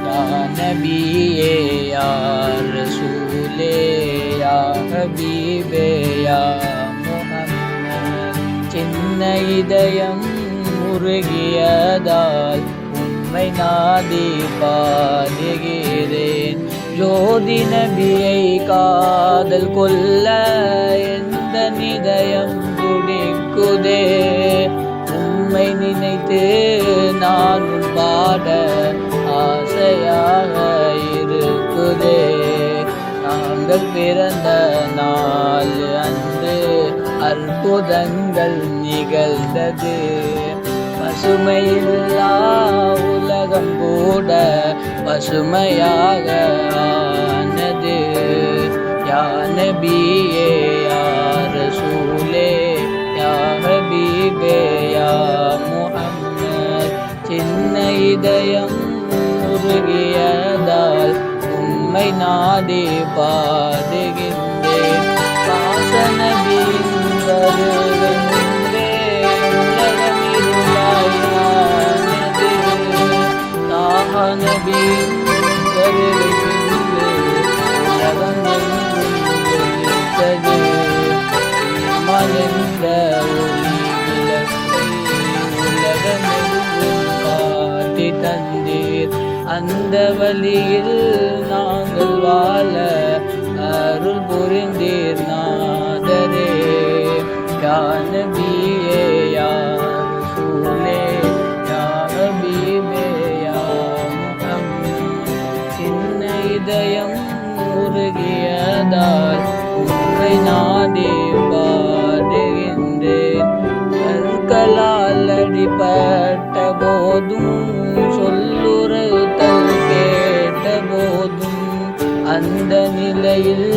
या नबीए या रसूले या हबीबे या முஹம்மத் சின்ன இதயம் உருகியதால் உம்மை நாடி பாடுகிறேன். ஜோதி நபியை காதல் கொள்ள எந்த இதயம் துடிக்குதே. உம்மை நினைத்து நானும் பாட ஆசையாக இருக்குதே. நாங்கள் பிறந்த நாள் அன்று அற்புதங்கள் நிகழ்ந்தது. பசுமையில்லா உலகம் கூட பசுமையாக ஆனது. யா நபியே யா ரசூலே யா ஹபீபே யா முஹம்மத் சின்ன இதயம் உருகியதால் உம்மை நாடி பாடுகின்றேன். பாசநபியின் வருகை முன்பே உலகம் இருளாயானது. தாஹ நபியின் வருகை பின்பு உலகம் எங்கும் ஒளித்தது. ஈமான் என்ற ஒளி விளக்கை உலகமெங்கும் காட்டி தந்தீர். அந்த வழியில் நாங்கள் வாழ அருள் புரிந்தீர் நாதரே. யா நபியே யா ரசூலே யா ஹபீபே யா முஹம்மத் சின்ன இதயம் உருகியதால் உம்மை நாடி பாடுகின்றேன். கண்களால் அடிபட்ட போதும் சொல்லுரைத்தல் கேட்ட போதும் அந்த நிலையில்